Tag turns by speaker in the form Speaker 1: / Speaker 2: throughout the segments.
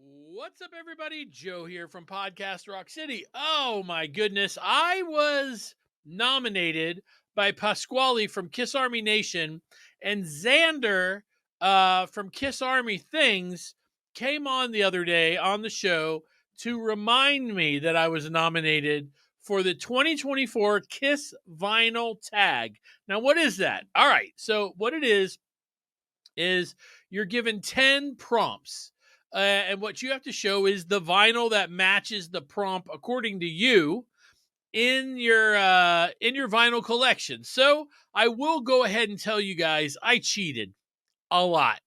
Speaker 1: What's up, everybody? Joe here from Podcast Rock City. Oh my goodness, I was nominated by Pasquale from Kiss Army Nation, and Xander from Kiss Army Things came on the other day on the show to remind me that I was nominated for the 2024 Kiss Vinyl Tag. Now, what is that? All right, so what it is you're given 10 prompts. And what you have to show is the vinyl that matches the prompt according to you in your vinyl collection. So I will go ahead and tell you guys I cheated a lot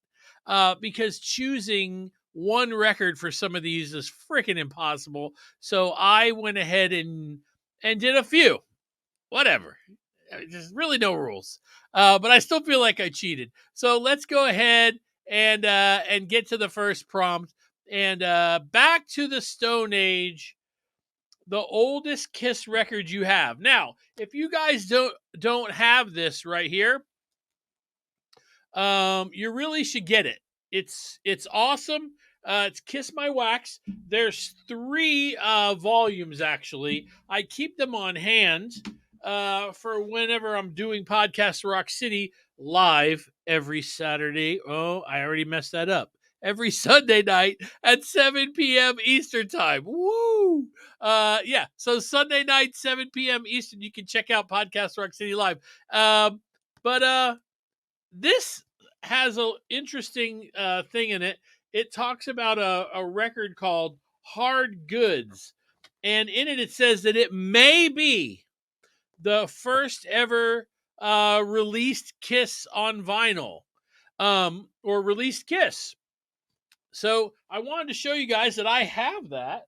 Speaker 1: because choosing one record for some of these is freaking impossible. So I went ahead and did a few. Whatever. There's really no rules. But I still feel like I cheated. So let's go ahead and get to the first prompt. And back to the Stone Age, the oldest Kiss record you have. Now, if you guys don't have this right here, you really should get it. It's awesome. It's Kiss My Wax. There's 3 volumes actually. I keep them on hand for whenever I'm doing Podcast Rock City live every Saturday. Oh, I already messed that up. Every Sunday night at 7 p.m. Eastern Time. Woo! Yeah, so Sunday night, 7 p.m. Eastern, you can check out Podcast Rock City live. But this has an interesting thing in it. It talks about a record called Hard Goods. And in it, it says that it may be the first ever released Kiss on vinyl or released Kiss. So I wanted to show you guys that I have that.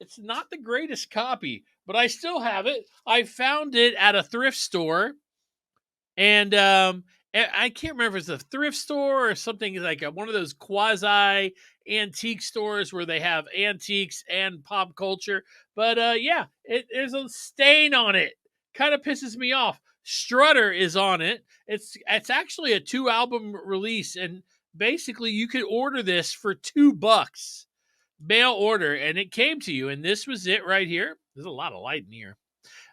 Speaker 1: It's not the greatest copy, but I still have it. I found it at a thrift store, and I can't remember if it's a thrift store or something like one of those quasi antique stores where they have antiques and pop culture. But yeah, there's a stain on it. Kind of pisses me off. Strutter is on it. It's actually a 2 album release, and basically you could order this for $2, mail order, and it came to you. And this was it right here. There's a lot of light in here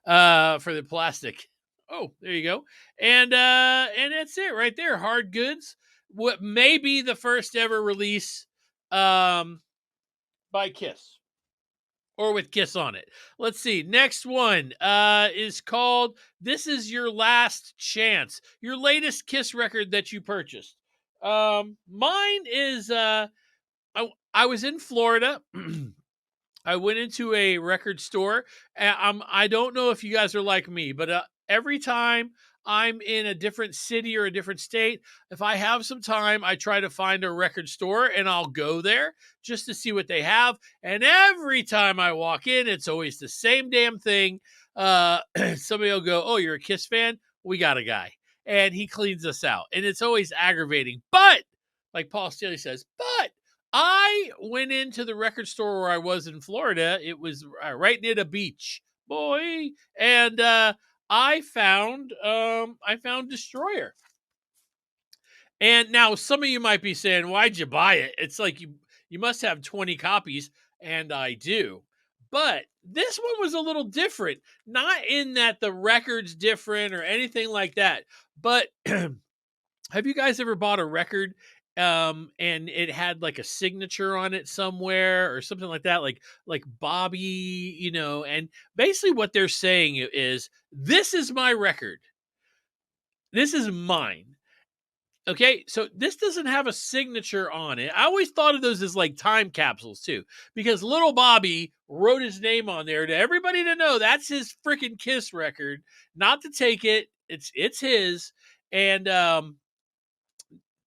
Speaker 1: for the plastic. Oh, there you go. And that's it right there. Hard Goods. What may be the first ever release um by Kiss or with Kiss on it. Let's see. Next one is called This Is Your Last Chance. Your latest Kiss record that you purchased. Mine is I was in Florida. I went into a record store. And I don't know if you guys are like me, but every time I'm in a different city or a different state, if I have some time, I try to find a record store and I'll go there just to see what they have. And every time I walk in, it's always the same damn thing. Somebody will go, "Oh, you're a Kiss fan? We got a guy." And he cleans us out. And it's always aggravating. But, like Paul Staley says, but I went into the record store where I was in Florida. It was right near the beach, boy, and I found Destroyer. And now some of you might be saying, "Why'd you buy it?" It's like you must have 20 copies, and I do. But this one was a little different, not in that the record's different or anything like that, but have you guys ever bought a record and it had like a signature on it somewhere or something like that, like Bobby, and basically what they're saying is, this is my record. This is mine. Okay, so this doesn't have a signature on it. I always thought of those as like time capsules too, because little Bobby wrote his name on there to everybody to know that's his freaking Kiss record, not to take it. It's his. And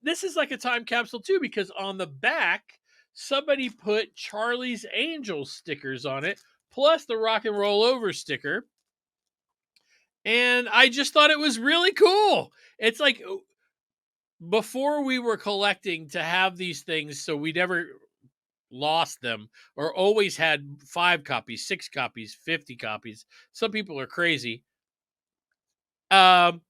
Speaker 1: this is like a time capsule too, because on the back, somebody put Charlie's Angels stickers on it, plus the Rock and Roll Over sticker. And I just thought it was really cool. It's like before we were collecting to have these things, so we never lost them or always had 5 copies, 6 copies, 50 copies. Some people are crazy. Um,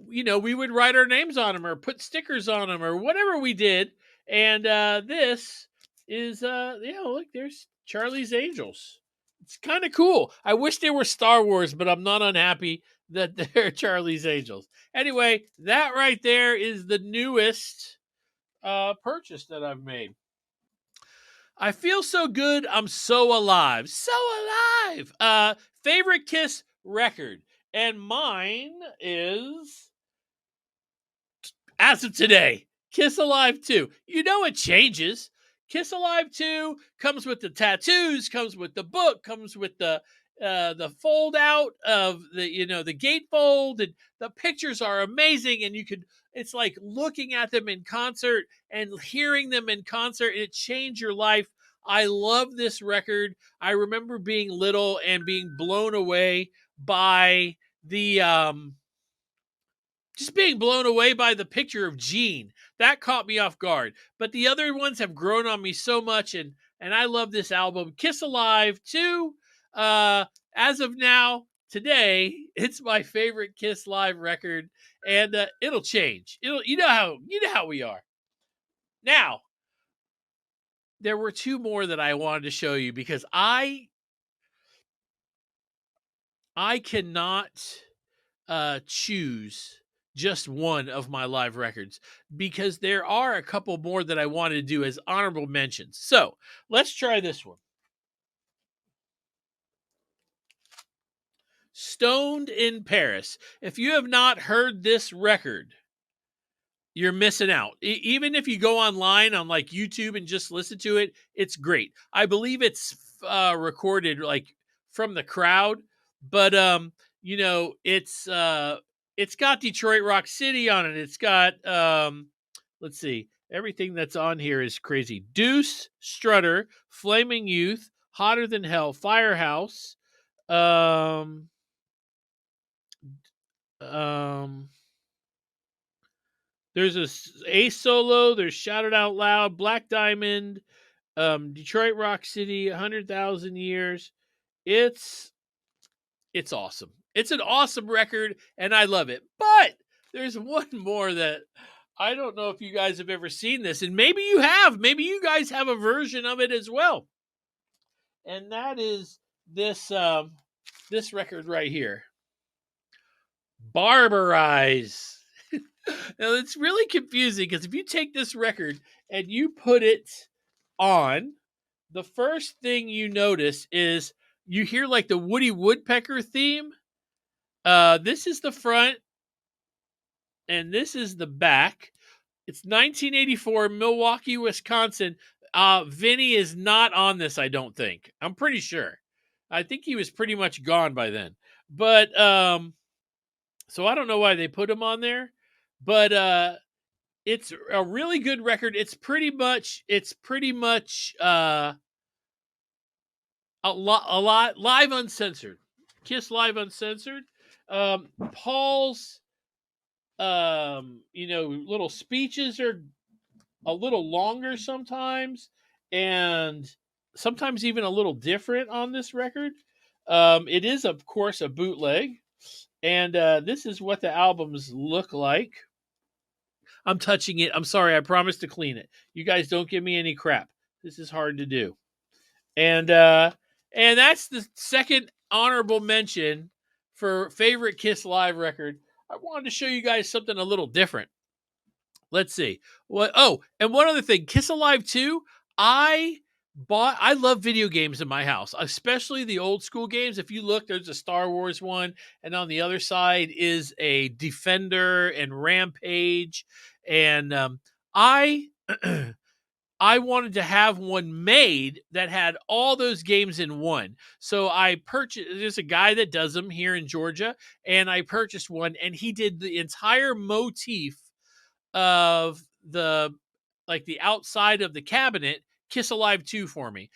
Speaker 1: we would write our names on them or put stickers on them or whatever we did. And this is look, there's Charlie's Angels. It's kind of cool. I wish they were Star Wars, but I'm not unhappy that they're Charlie's Angels. Anyway, that right there is the newest purchase that I've made. I feel so good. I'm so alive. So alive. Favorite Kiss record. And mine is, as of today, Kiss Alive 2. You know it changes. Kiss Alive 2 comes with the tattoos, comes with the book, comes with the fold out of the gatefold, and the pictures are amazing, and it's like looking at them in concert and hearing them in concert. It changed your life. I love this record. I remember being little and being blown away by the just being blown away by the picture of Gene. That caught me off guard. But the other ones have grown on me so much, and I love this album. Kiss Alive 2. As of now, today, it's my favorite Kiss Live record, and it'll change. You know how we are. Now, there were two more that I wanted to show you because I cannot choose just one of my live records because there are a couple more that I wanted to do as honorable mentions. So let's try this one. Stoned in Paris. If you have not heard this record, you're missing out. Even if you go online on like YouTube and just listen to it, it's great. I believe it's recorded like from the crowd, but it's got Detroit Rock City on it. It's got let's see, everything that's on here is crazy. Deuce, Strutter, Flaming Youth, Hotter Than Hell, Firehouse, um, um, there's a solo. There's Shout It Out Loud, Black Diamond, Detroit Rock City, 100,000 Years. It's it's awesome. It's an awesome record, and I love it. But there's one more that I don't know if you guys have ever seen this, and maybe you have. Maybe you guys have a version of it as well, and that is this record right here, Barbarize. Now it's really confusing because if you take this record and you put it on, the first thing you notice is you hear like the Woody Woodpecker theme. This is the front and this is the back. It's 1984, Milwaukee, Wisconsin. Vinny is not on this, I don't think. I'm pretty sure. I think he was pretty much gone by then. But so I don't know why they put him on there. But it's a really good record. It's pretty much a lot live uncensored. Kiss live uncensored. Paul's little speeches are a little longer sometimes and sometimes even a little different on this record. It is of course a bootleg, and this is what the albums look like. I'm touching it. I'm sorry. I promised to clean it. You guys don't give me any crap. This is hard to do. And that's the second honorable mention for favorite Kiss live record. I wanted to show you guys something a little different. Let's see. What and one other thing, Kiss Alive 2, I love video games in my house, especially the old school games. If you look, there's a Star Wars one, and on the other side is a Defender and Rampage. And I I wanted to have one made that had all those games in one. So I purchased, there's a guy that does them here in Georgia, and I purchased one, and he did the entire motif of the outside of the cabinet, Kiss Alive 2 for me.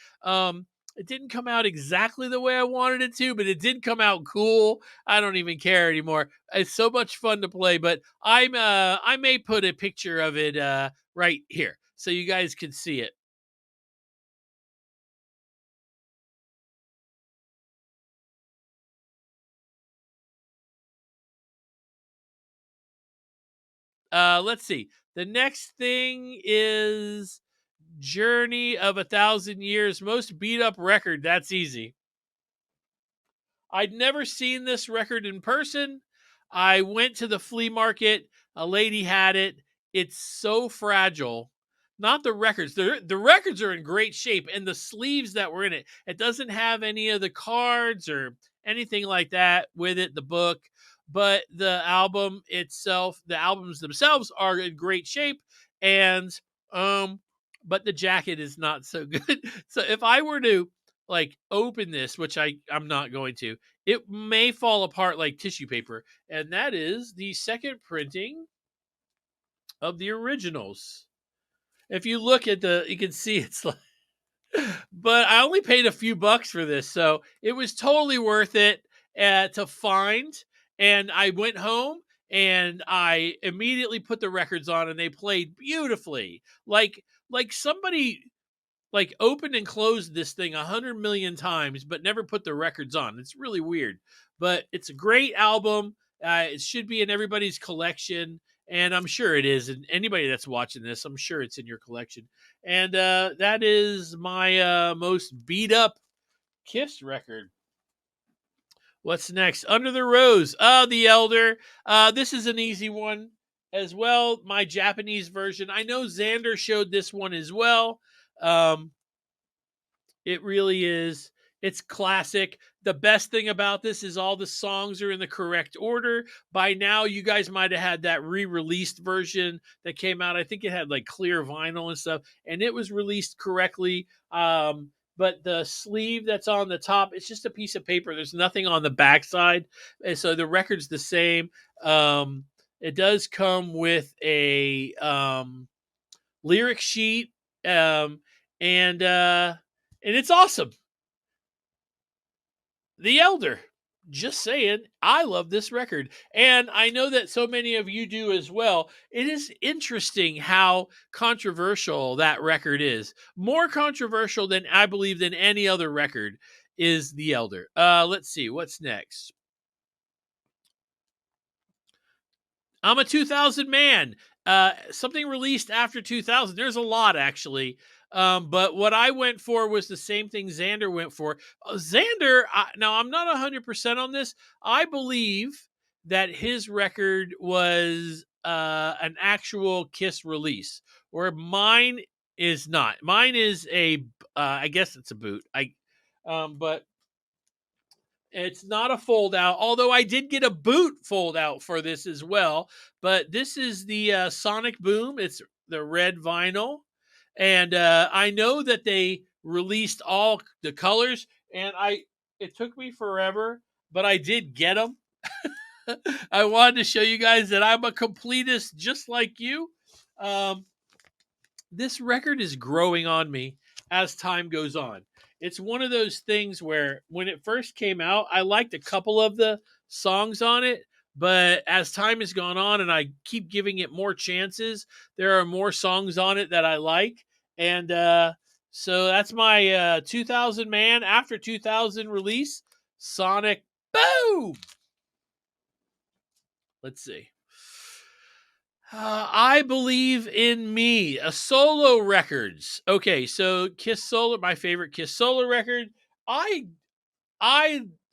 Speaker 1: It didn't come out exactly the way I wanted it to, but it did come out cool. I don't even care anymore. It's so much fun to play, but I may put a picture of it right here so you guys can see it. Let's see. The next thing is Journey of 1,000 Years, most beat up record. That's easy. I'd never seen this record in person. I went to the flea market. A lady had it. It's so fragile. Not the records. The records are in great shape, and the sleeves that were in it. It doesn't have any of the cards or anything like that with it, the book. But the album itself, the albums themselves are in great shape. And but the jacket is not so good. So if I were to like open this, which I'm not going to, it may fall apart like tissue paper. And that is the second printing of the originals. If you look at you can see it's like, but I only paid a few bucks for this. So it was totally worth it to find. And I went home and I immediately put the records on and they played beautifully. Like somebody like opened and closed this thing 100 million times, but never put the records on. It's really weird, but it's a great album. It should be in everybody's collection, and I'm sure it is. And anybody that's watching this, I'm sure it's in your collection. And that is my most beat up Kiss record. What's next? Under the Rose. The Elder. This is an easy one as well. My Japanese version. I know Xander showed this one as well. It really is. It's classic. The best thing about this is all the songs are in the correct order. By now, you guys might have had that re-released version that came out. I think it had like clear vinyl and stuff, and it was released correctly. But the sleeve that's on the top, it's just a piece of paper. There's nothing on the backside, and so the record's the same. It does come with a lyric sheet, and it's awesome. The Elder. Just saying, I love this record. And I know that so many of you do as well. It is interesting how controversial that record is. More controversial than I believe than any other record is The Elder. Let's see, what's next? I'm a 2000 man. Something released after 2000. There's a lot actually. But what I went for was the same thing Xander went for. Xander, now I'm not 100% on this. I believe that his record was an actual Kiss release, where mine is not. Mine is I guess it's a boot. But it's not a fold out, although I did get a boot fold out for this as well. But this is the Sonic Boom. It's the red vinyl. And I know that they released all the colors, and it took me forever, but I did get them. I wanted to show you guys that I'm a completist just like you. This record is growing on me as time goes on. It's one of those things where when it first came out, I liked a couple of the songs on it, but as time has gone on and I keep giving it more chances, there are more songs on it that I like. And so that's my 2000 man after 2000 release, Sonic Boom. Let's see. I Believe in Me, a solo records. Okay, so Kiss solo, my favorite Kiss solo record. I,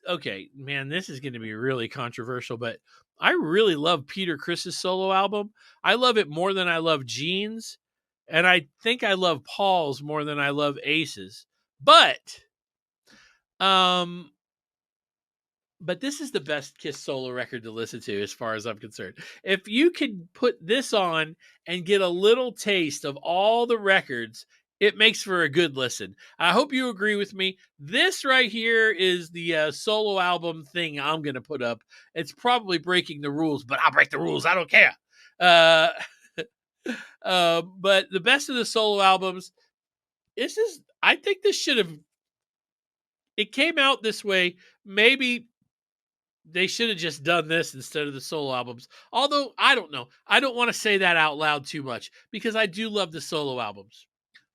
Speaker 1: okay, man, this is going to be really controversial, but I really love Peter Criss's solo album. I love it more than I love Gene's, and I think I love Paul's more than I love Ace's. Um, but this is the best Kiss solo record to listen to as far as I'm concerned. If you could put this on and get a little taste of all the records, it makes for a good listen. I hope you agree with me. This right here is the solo album thing I'm going to put up. It's probably breaking the rules, but I'll break the rules. I don't care. But the best of the solo albums, I think this should have, it came out this way. Maybe they should have just done this instead of the solo albums. Although, I don't know. I don't want to say that out loud too much because I do love the solo albums.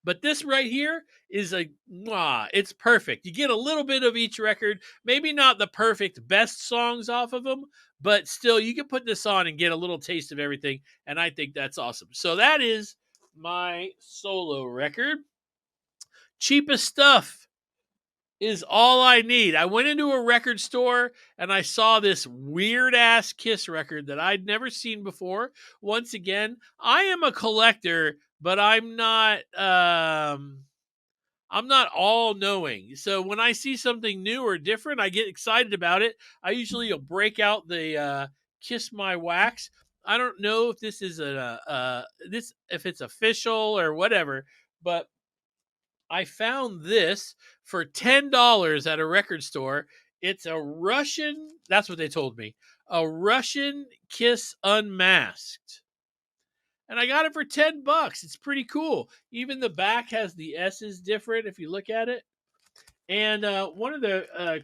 Speaker 1: But this right here is it's perfect. You get a little bit of each record. Maybe not the perfect best songs off of them, but still you can put this on and get a little taste of everything. And I think that's awesome. So that is my solo record. Cheapest stuff is all I need. I went into a record store and I saw this weird ass Kiss record that I'd never seen before. Once again, I am a collector, but I'm not all knowing. So when I see something new or different, I get excited about it. I usually will break out the Kiss My Wax. I don't know if this is if it's official or whatever, but I found this for $10 at a record store. It's a Russian, that's what they told me, a Russian Kiss Unmasked. And I got it for $10. It's pretty cool. Even the back has the S's different if you look at it. And one of the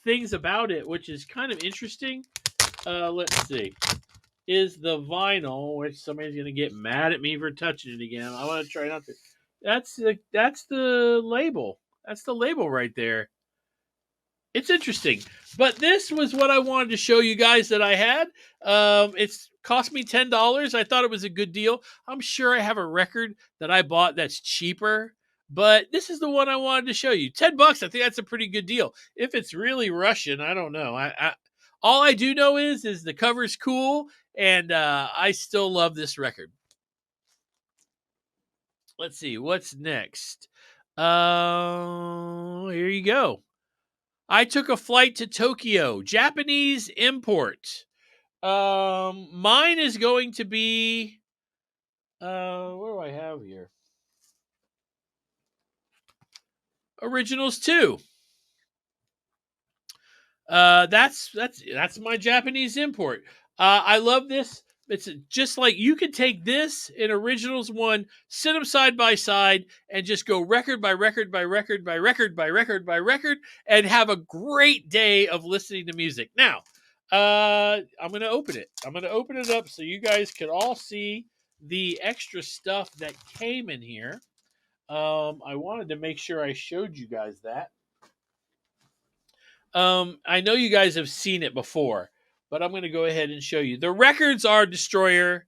Speaker 1: things about it, which is kind of interesting, let's see, is the vinyl, which somebody's going to get mad at me for touching it again. I want to try not to. That's the label. That's the label right there. It's interesting. But this was what I wanted to show you guys that I had. It's cost me $10. I thought it was a good deal. I'm sure I have a record that I bought that's cheaper, but this is the one I wanted to show you. $10. I think that's a pretty good deal. If it's really Russian, I don't know. All I do know is the cover's cool, and I still love this record. Let's see what's next. Here you go. I took a flight to Tokyo, Japanese import. Mine is going to be what do I have here? Originals 2. That's my Japanese import. I love this. It's just like you could take this in Originals 1, sit them side by side, and just go record by record by record by record by record by record, and have a great day of listening to music. Now, I'm going to open it. I'm going to open it up so you guys can all see the extra stuff that came in here. I wanted to make sure I showed you guys that. I know you guys have seen it before, but I'm going to go ahead and show you. The records are Destroyer,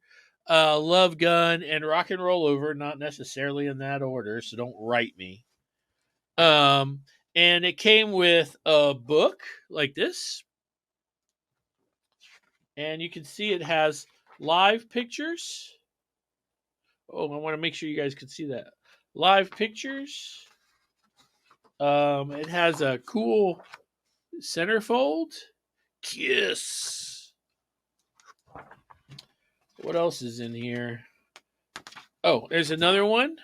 Speaker 1: Love Gun, and Rock and Roll Over, not necessarily in that order, so don't write me. And it came with a book like this. And you can see it has live pictures. Oh, I want to make sure you guys can see that. Live pictures. It has a cool centerfold. Kiss. What else is in here? Oh, there's another one.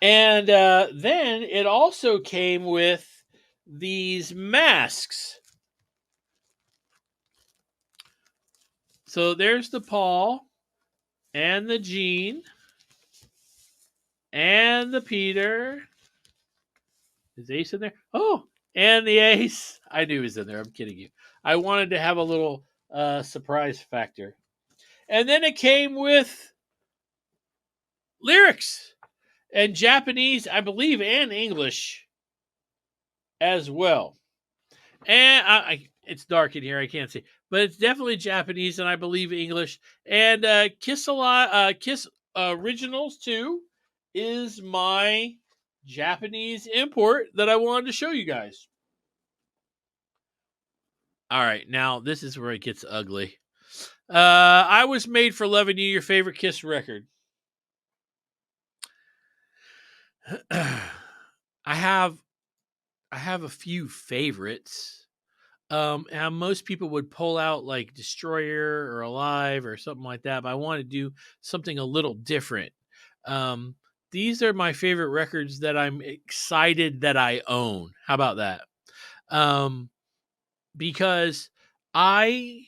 Speaker 1: And then it also came with these masks. So there's the Paul and the Gene and the Peter. Is Ace in there? Oh, and the Ace. I knew he was in there. I'm kidding you. I wanted to have a little surprise factor. And then it came with lyrics and Japanese, I believe, and English as well. And it's dark in here. I can't see. But it's definitely Japanese and I believe English. And Kiss Originals 2 is my Japanese import that I wanted to show you guys. All right, now this is where it gets ugly. I Was Made for Loving You, your favorite Kiss record. I have a few favorites. And most people would pull out like Destroyer or Alive or something like that, but I want to do something a little different. These are my favorite records that I'm excited that I own. How about that? Because I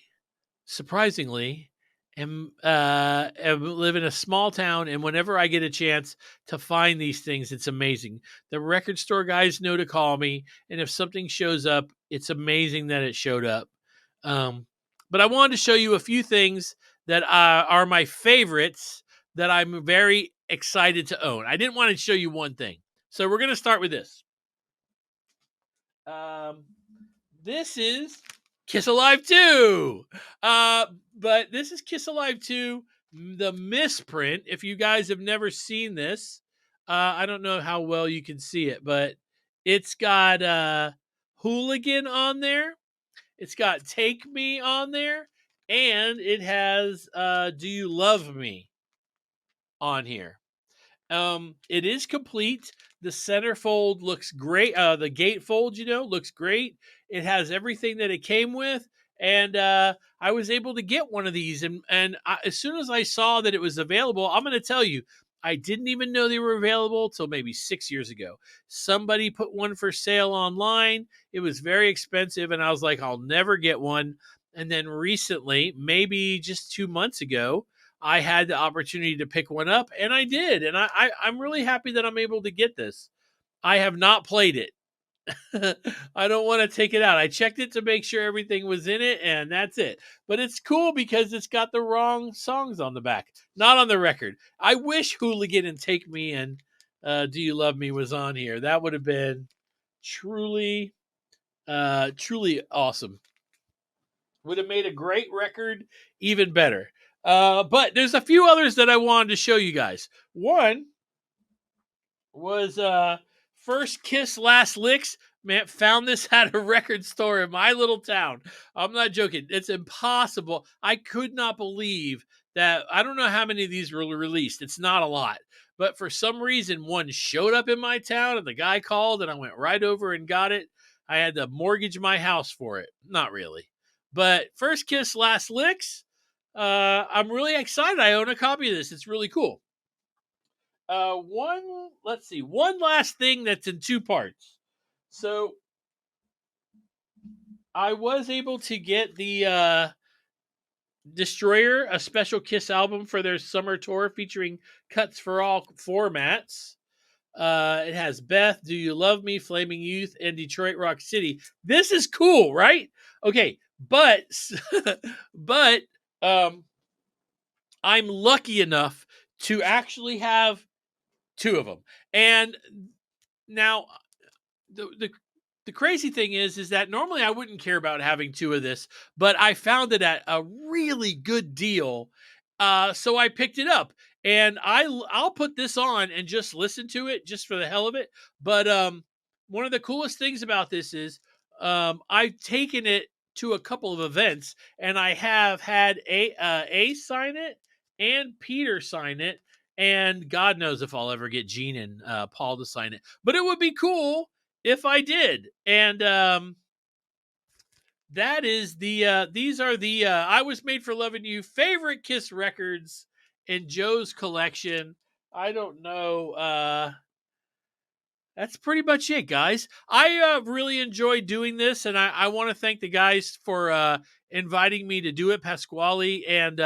Speaker 1: surprisingly am live in a small town, and whenever I get a chance to find these things, it's amazing. The record store guys know to call me, and if something shows up, it's amazing that it showed up. But I wanted to show you a few things that are my favorites that I'm very excited to own. I didn't want to show you one thing, so we're going to start with this. This is Kiss Alive 2. But this is Kiss Alive 2, the misprint. If you guys have never seen this, I don't know how well you can see it, but it's got Hooligan on there. It's got Take Me on there. And it has Do You Love Me on here. It is complete. The centerfold looks great. The gatefold, looks great. It has everything that it came with, and I was able to get one of these. As soon as I saw that it was available, I'm going to tell you, I didn't even know they were available until maybe 6 years ago. Somebody put one for sale online. It was very expensive, and I was like, I'll never get one. And then recently, maybe just 2 months ago, I had the opportunity to pick one up, and I did. And I'm really happy that I'm able to get this. I have not played it. I don't want to take it out. I checked it to make sure everything was in it, and that's it. But it's cool because it's got the wrong songs on the back, not on the record. I wish Hooligan and Take Me and Do You Love Me was on here. That would have been truly, truly awesome. Would have made a great record even better. But there's a few others that I wanted to show you guys. One was First Kiss Last Licks. Man, found this at a record store in my little town. I'm not joking. It's impossible. I could not believe that. I don't know how many of these were released. It's not a lot. But for some reason, one showed up in my town, and the guy called, and I went right over and got it. I had to mortgage my house for it. Not really. But First Kiss Last Licks, I'm really excited. I own a copy of this. It's really cool. One last thing that's in two parts. So I was able to get the Destroyer, a special Kiss album for their summer tour featuring cuts for all formats. It has Beth, Do You Love Me, Flaming Youth, and Detroit Rock City. This is cool, right? Okay, but but I'm lucky enough to actually have two of them. And now the crazy thing is that normally I wouldn't care about having two of this, but I found it at a really good deal. So I picked it up, and I'll put this on and just listen to it just for the hell of it. But one of the coolest things about this is I've taken it to a couple of events, and I have had a sign it and Peter sign it, and God knows if I'll ever get Gene and Paul to sign it. But it would be cool if I did. And that is these are the I Was Made for Loving You favorite Kiss records in Joe's collection. I don't know. That's pretty much it, guys. I really enjoyed doing this, and I want to thank the guys for inviting me to do it, Pasquale and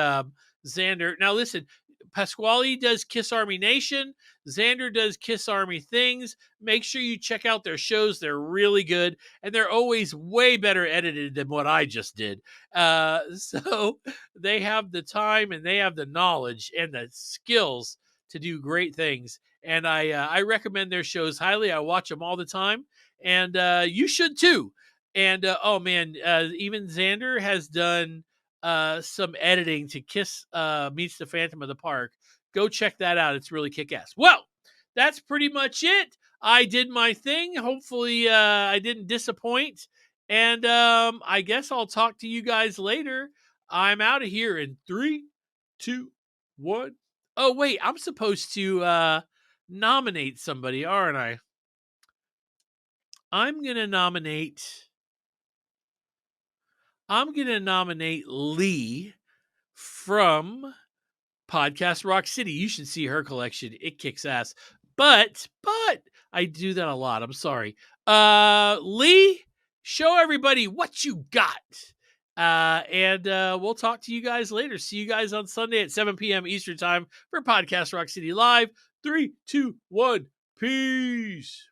Speaker 1: Xander. Now, listen, Pasquale does Kiss Army Nation. Xander does Kiss Army Things. Make sure you check out their shows. They're really good, and they're always way better edited than what I just did. So they have the time, and they have the knowledge and the skills to do great things. And I recommend their shows highly. I watch them all the time, and you should too. And oh man, even Xander has done some editing to Kiss Meets the Phantom of the Park. Go check that out. It's really kick-ass. Well, that's pretty much it. I did my thing. Hopefully I didn't disappoint. And I guess I'll talk to you guys later. I'm out of here in 3, 2, 1. Oh, wait, I'm supposed to nominate somebody, aren't I? I'm going to nominate Lee from Podcast Rock City. You should see her collection. It kicks ass. But I do that a lot. I'm sorry. Lee, show everybody what you got. And we'll talk to you guys later. See you guys on Sunday at 7 p.m. Eastern Time for Podcast Rock City Live. 3, 2, 1. Peace.